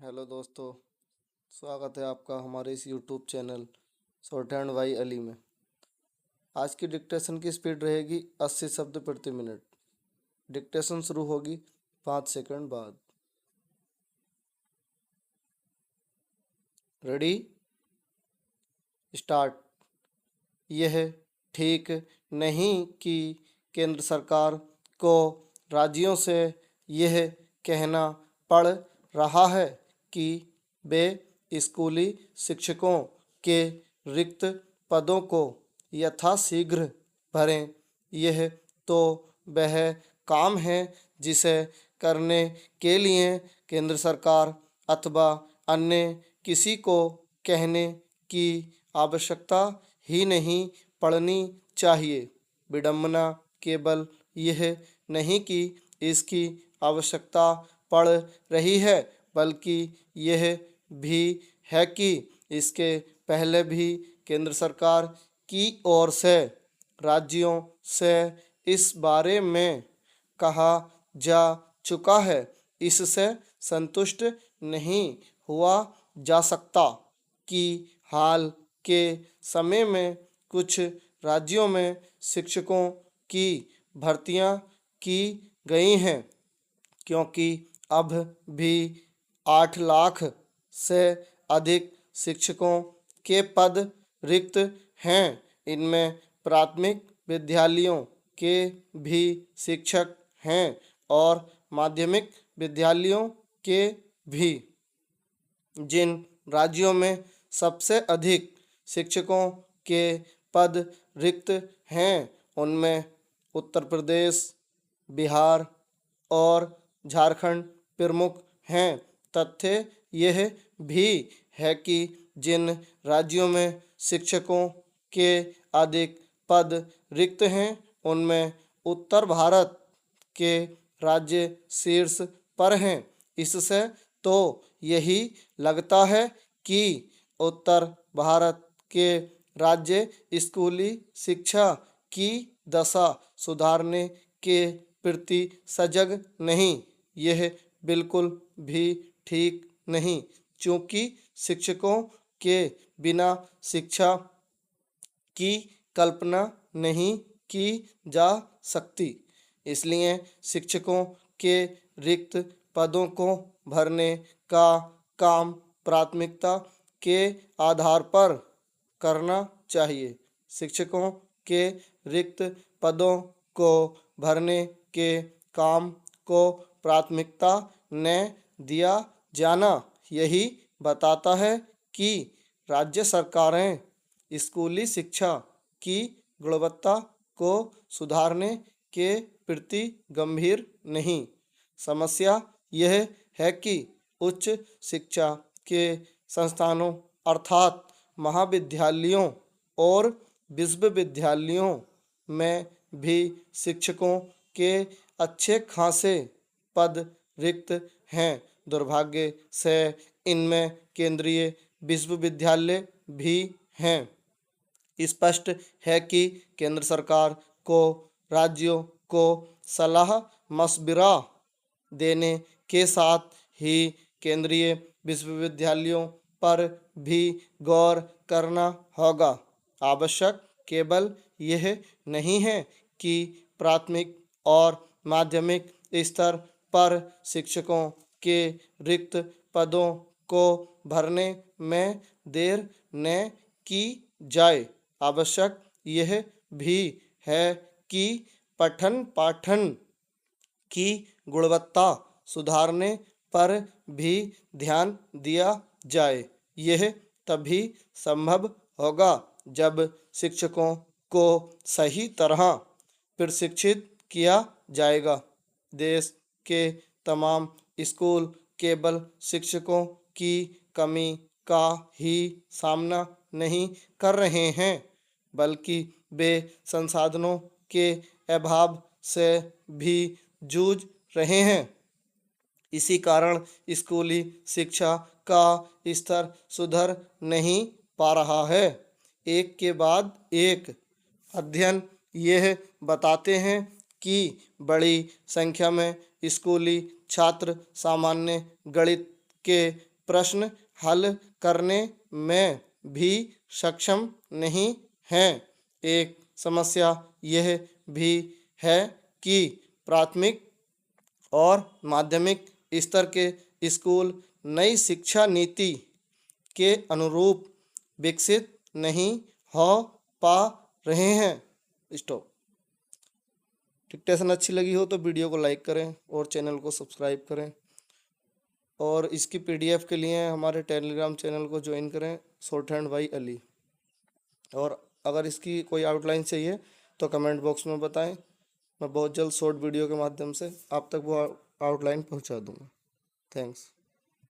Hello दोस्तों, स्वागत है आपका हमारे इस YouTube channel shorthand Y Ali में। आज की डिक्टेशन की स्पीड रहेगी 80 शब्द प्रति मिनट। डिक्टेशन शुरू होगी 5 सेकंड बाद। Ready, start. यह ठीक नहीं कि केंद्र सरकार को राज्यों से यह कहना पड़ रहा है कि वे स्कूली शिक्षकों के रिक्त पदों को यथाशीघ्र भरें। यह तो वह काम है जिसे करने के लिए केंद्र सरकार अथवा अन्य किसी को कहने की आवश्यकता ही नहीं पड़नी चाहिए। विडंबना केवल यह नहीं कि इसकी आवश्यकता पड़ रही है, बल्कि यह भी है कि इसके पहले भी केंद्र सरकार की ओर से राज्यों से इस बारे में कहा जा चुका है। इससे संतुष्ट नहीं हुआ जा सकता कि हाल के समय में कुछ राज्यों में शिक्षकों की भर्तियां की गई हैं, क्योंकि अब भी 8 लाख से अधिक शिक्षकों के पद रिक्त हैं। इनमें प्राथमिक विद्यालयों के भी शिक्षक हैं और माध्यमिक विद्यालयों के भी। जिन राज्यों में सबसे अधिक शिक्षकों के पद रिक्त हैं उनमें उत्तर प्रदेश, बिहार और झारखंड प्रमुख हैं। तथ्य यह भी है कि जिन राज्यों में शिक्षकों के अधिक पद रिक्त हैं उनमें उत्तर भारत के राज्य शीर्ष पर हैं। इससे तो यही लगता है कि उत्तर भारत के राज्य स्कूली शिक्षा की दशा सुधारने के प्रति सजग नहीं। यह बिल्कुल भी ठीक नहीं, क्योंकि शिक्षकों के बिना शिक्षा की कल्पना नहीं की जा सकती। इसलिए शिक्षकों के रिक्त पदों को भरने का काम प्राथमिकता के आधार पर करना चाहिए। शिक्षकों के रिक्त पदों को भरने के काम को प्राथमिकता न दिया जाना यही बताता है कि राज्य सरकारें स्कूली शिक्षा की गुणवत्ता को सुधारने के प्रति गंभीर नहीं। समस्या यह है कि उच्च शिक्षा के संस्थानों अर्थात महाविद्यालयों और विश्वविद्यालयों में भी शिक्षकों के अच्छे खासे पद रिक्त हैं। दुर्भाग्य से इनमें केंद्रीय विश्वविद्यालय भी हैं। स्पष्ट है कि केंद्र सरकार को राज्यों को सलाह मशविरा देने के साथ ही केंद्रीय विश्वविद्यालयों पर भी गौर करना होगा। आवश्यक केवल यह नहीं है कि प्राथमिक और माध्यमिक स्तर पर शिक्षकों के रिक्त पदों को भरने में देर न की जाए। आवश्यक यह भी है कि पठन पाठन की गुणवत्ता सुधारने पर भी ध्यान दिया जाए। यह तभी संभव होगा जब शिक्षकों को सही तरह प्रशिक्षित किया जाएगा। देश के तमाम स्कूल केवल शिक्षकों की कमी का ही सामना नहीं कर रहे हैं, बल्कि वे संसाधनों के अभाव से भी जूझ रहे हैं। इसी कारण स्कूली शिक्षा का स्तर सुधर नहीं पा रहा है। एक के बाद एक अध्ययन यह बताते हैं कि बड़ी संख्या में स्कूली छात्र सामान्य गणित के प्रश्न हल करने में भी सक्षम नहीं हैं। एक समस्या यह भी है कि प्राथमिक और माध्यमिक स्तर के स्कूल नई शिक्षा नीति के अनुरूप विकसित नहीं हो पा रहे हैं। स्टॉप। डिक्टेशन अच्छी लगी हो तो वीडियो को लाइक करें और चैनल को सब्सक्राइब करें, और इसकी पीडीएफ के लिए हमारे टेलीग्राम चैनल को ज्वाइन करें, शॉर्ट हैंड बाय अली। और अगर इसकी कोई आउटलाइन चाहिए तो कमेंट बॉक्स में बताएं, मैं बहुत जल्द शॉर्ट वीडियो के माध्यम से आप तक वो आउटलाइन पहुंचा दूंगा। थैंक्स।